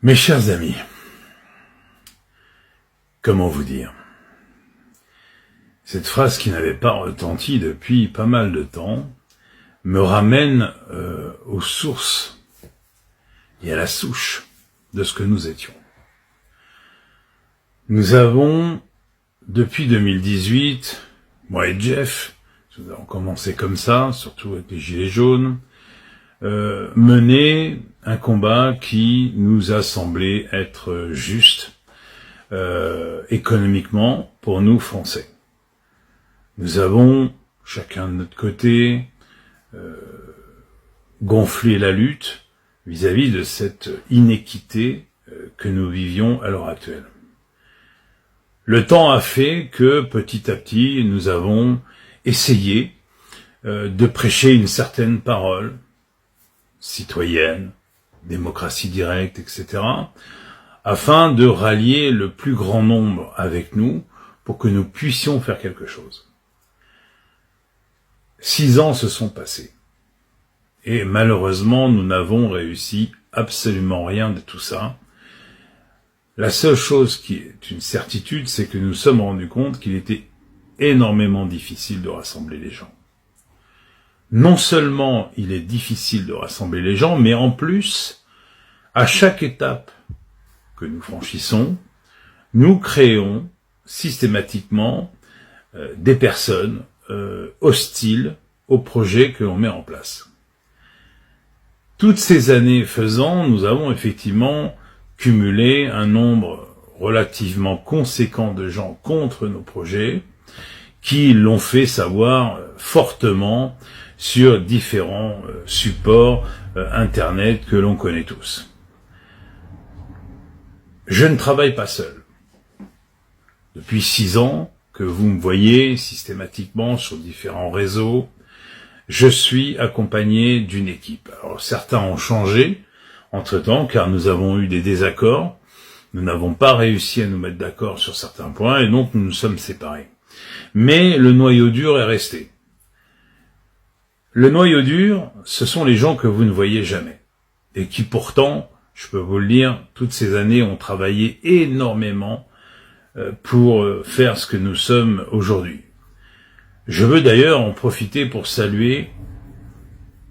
Mes chers amis, comment vous dire? Cette phrase qui n'avait pas retenti depuis pas mal de temps me ramène aux sources et à la souche de ce que nous étions. Nous avons, depuis 2018, moi et Jeff, nous avons commencé comme ça, surtout avec les Gilets jaunes, mené un combat qui nous a semblé être juste économiquement pour nous Français. Nous avons, chacun de notre côté, gonflé la lutte vis-à-vis de cette inéquité que nous vivions à l'heure actuelle. Le temps a fait que, petit à petit, nous avons essayé de prêcher une certaine parole citoyenne, démocratie directe, etc., afin de rallier le plus grand nombre avec nous pour que nous puissions faire quelque chose. 6 ans se sont passés. Et malheureusement, nous n'avons réussi absolument rien de tout ça. La seule chose qui est une certitude, c'est que nous nous sommes rendus compte qu'il était énormément difficile de rassembler les gens. Non seulement il est difficile de rassembler les gens, mais en plus, à chaque étape que nous franchissons, nous créons systématiquement des personnes hostiles au projet que l'on met en place. Toutes ces années faisant, nous avons effectivement cumulé un nombre relativement conséquent de gens contre nos projets, qui l'ont fait savoir fortement sur différents supports Internet que l'on connaît tous. Je ne travaille pas seul. Depuis 6 ans que vous me voyez systématiquement sur différents réseaux, je suis accompagné d'une équipe. Alors certains ont changé entre-temps car nous avons eu des désaccords, nous n'avons pas réussi à nous mettre d'accord sur certains points et donc nous nous sommes séparés. Mais le noyau dur est resté. Le noyau dur, ce sont les gens que vous ne voyez jamais. Et qui pourtant, je peux vous le dire, toutes ces années ont travaillé énormément pour faire ce que nous sommes aujourd'hui. Je veux d'ailleurs en profiter pour saluer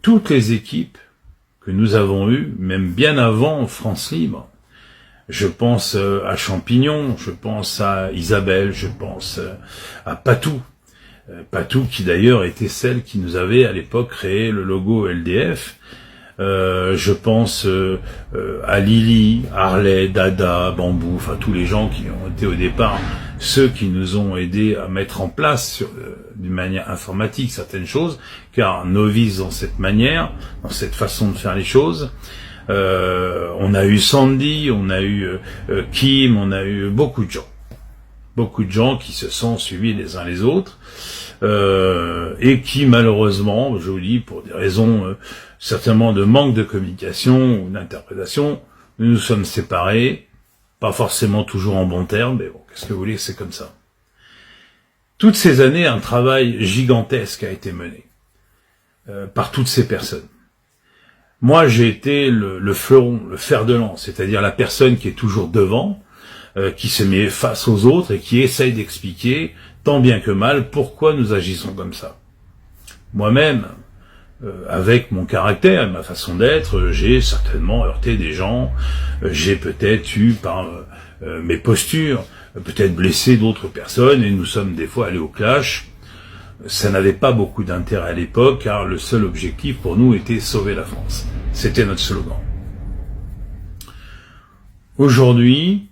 toutes les équipes que nous avons eues, même bien avant France Libre. Je pense à Champignon, je pense à Isabelle, je pense à Patou. Patou qui d'ailleurs était celle qui nous avait à l'époque créé le logo LDF. Je pense à Lily, Harley, Dada, Bambou, enfin tous les gens qui ont été au départ ceux qui nous ont aidés à mettre en place d'une manière informatique certaines choses, car novices dans cette manière, dans cette façon de faire les choses. On a eu Sandy, on a eu Kim, on a eu beaucoup de gens qui se sont suivis les uns les autres et qui malheureusement, je vous dis pour des raisons certainement de manque de communication ou d'interprétation, nous nous sommes séparés, pas forcément toujours en bons termes, mais bon, qu'est-ce que vous voulez, c'est comme ça. Toutes ces années, un travail gigantesque a été mené par toutes ces personnes. Moi, j'ai été le fleuron, le fer de lance, c'est-à-dire la personne qui est toujours devant, qui se met face aux autres et qui essaye d'expliquer, tant bien que mal, pourquoi nous agissons comme ça. Moi-même, avec mon caractère et ma façon d'être, j'ai certainement heurté des gens, j'ai peut-être eu par mes postures, peut-être blessé d'autres personnes, et nous sommes des fois allés au clash. Ça n'avait pas beaucoup d'intérêt à l'époque, car le seul objectif pour nous était sauver la France. C'était notre slogan. Aujourd'hui,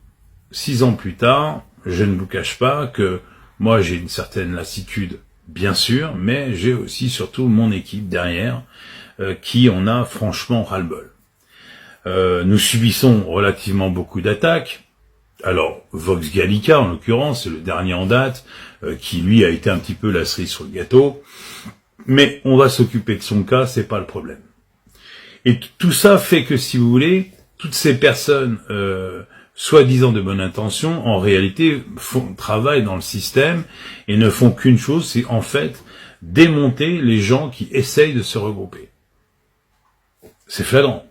6 ans plus tard, je ne vous cache pas que moi j'ai une certaine lassitude, bien sûr, mais j'ai aussi surtout mon équipe derrière, qui en a franchement ras-le-bol. Nous subissons relativement beaucoup d'attaques. Alors, Vox Gallica, en l'occurrence, c'est le dernier en date, qui lui a été un petit peu la cerise sur le gâteau. Mais on va s'occuper de son cas, c'est pas le problème. Et tout ça fait que, si vous voulez, toutes ces personnes, soi-disant de bonne intention, en réalité, travaillent dans le système et ne font qu'une chose, c'est en fait démonter les gens qui essayent de se regrouper. C'est flagrant.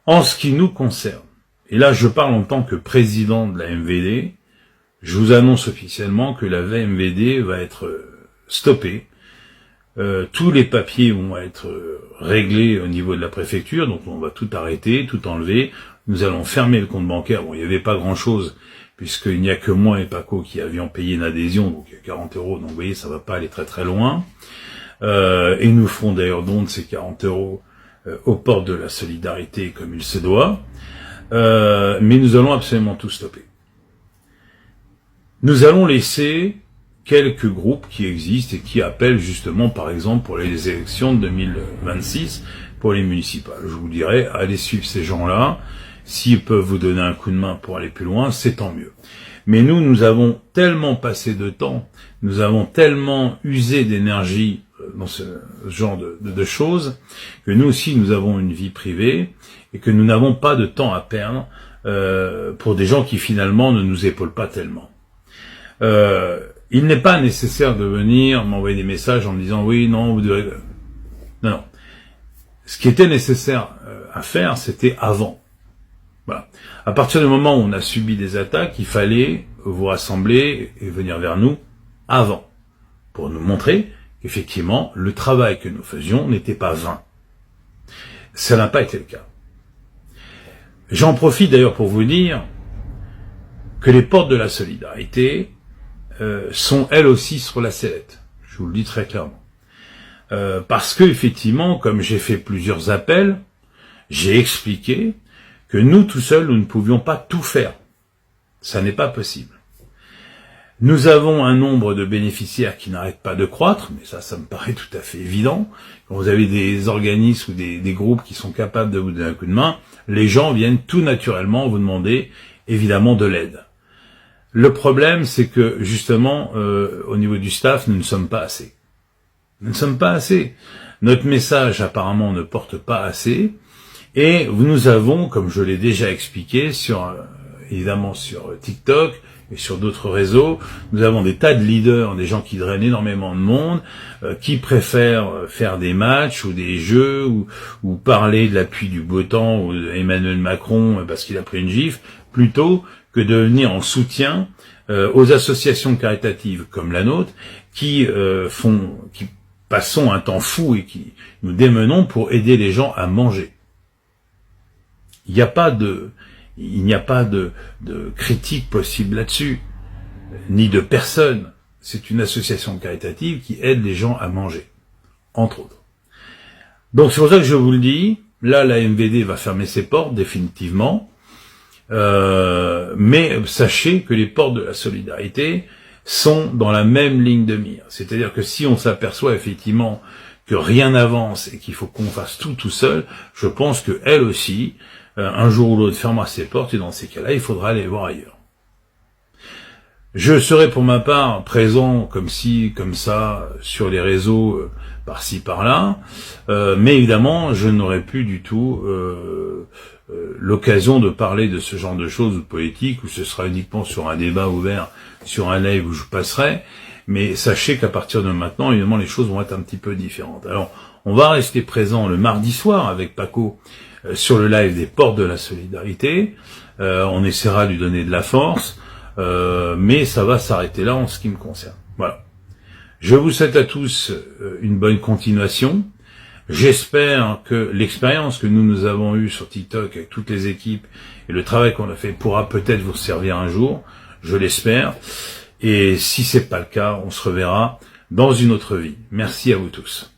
En ce qui nous concerne, Et là, je parle en tant que président de la MVD. Je vous annonce officiellement que la MVD va être stoppée. Tous les papiers vont être réglés au niveau de la préfecture, donc on va tout arrêter, tout enlever. Nous allons fermer le compte bancaire. Bon, il n'y avait pas grand-chose, puisqu'il n'y a que moi et Paco qui avions payé une adhésion, donc il y a 40 €, donc vous voyez, ça va pas aller très très loin. Et nous ferons d'ailleurs don de ces 40 € aux portes de la solidarité comme il se doit. Mais nous allons absolument tout stopper. Nous allons laisser quelques groupes qui existent et qui appellent justement, par exemple, pour les élections de 2026, pour les municipales. Je vous dirais, allez suivre ces gens-là. S'ils peuvent vous donner un coup de main pour aller plus loin, c'est tant mieux. Mais nous avons tellement passé de temps, nous avons tellement usé d'énergie dans ce genre de choses, que nous aussi, nous avons une vie privée, et que nous n'avons pas de temps à perdre pour des gens qui finalement ne nous épaulent pas tellement. Il n'est pas nécessaire de venir m'envoyer des messages en me disant « oui, non, vous devez... » Non. Ce qui était nécessaire à faire, c'était avant. Voilà. À partir du moment où on a subi des attaques, il fallait vous rassembler et venir vers nous avant, pour nous montrer qu'effectivement, le travail que nous faisions n'était pas vain. Ça n'a pas été le cas. J'en profite d'ailleurs pour vous dire que les portes de la solidarité sont elles aussi sur la sellette. Je vous le dis très clairement. Parce que effectivement, comme j'ai fait plusieurs appels, j'ai expliqué que nous, tout seuls, nous ne pouvions pas tout faire. Ça n'est pas possible. Nous avons un nombre de bénéficiaires qui n'arrête pas de croître, mais ça me paraît tout à fait évident. Quand vous avez des organismes ou des groupes qui sont capables de vous donner un coup de main, les gens viennent tout naturellement vous demander, évidemment, de l'aide. Le problème, c'est que, justement, au niveau du staff, nous ne sommes pas assez. Nous ne sommes pas assez. Notre message, apparemment, ne porte pas assez. Et nous avons, comme je l'ai déjà expliqué, évidemment sur TikTok et sur d'autres réseaux, nous avons des tas de leaders, des gens qui drainent énormément de monde, qui préfèrent faire des matchs ou des jeux ou parler de l'appui du beau temps ou d'Emmanuel Macron parce qu'il a pris une gifle, plutôt que de venir en soutien aux associations caritatives comme la nôtre, qui passons un temps fou et qui nous démenons pour aider les gens à manger. Il n'y a pas de critique possible là-dessus, ni de personne. C'est une association caritative qui aide les gens à manger, entre autres. Donc c'est pour ça que je vous le dis, là la MVD va fermer ses portes définitivement, mais sachez que les portes de la solidarité sont dans la même ligne de mire. C'est-à-dire que si on s'aperçoit effectivement que rien n'avance et qu'il faut qu'on fasse tout seul, je pense que elle aussi, un jour ou l'autre, fermera ses portes et dans ces cas-là, il faudra aller voir ailleurs. Je serai pour ma part présent comme ça, sur les réseaux, par-ci, par-là, mais évidemment, je n'aurai plus du tout l'occasion de parler de ce genre de choses ou de politique, où ce sera uniquement sur un débat ouvert, sur un live où je passerai, mais sachez qu'à partir de maintenant, évidemment, les choses vont être un petit peu différentes. Alors, on va rester présent le mardi soir avec Paco sur le live des portes de la solidarité, on essaiera de lui donner de la force, mais ça va s'arrêter là en ce qui me concerne. Voilà. Je vous souhaite à tous une bonne continuation. J'espère que l'expérience que nous avons eue sur TikTok avec toutes les équipes et le travail qu'on a fait pourra peut-être vous servir un jour. Je l'espère. Et si c'est pas le cas, on se reverra dans une autre vie. Merci à vous tous.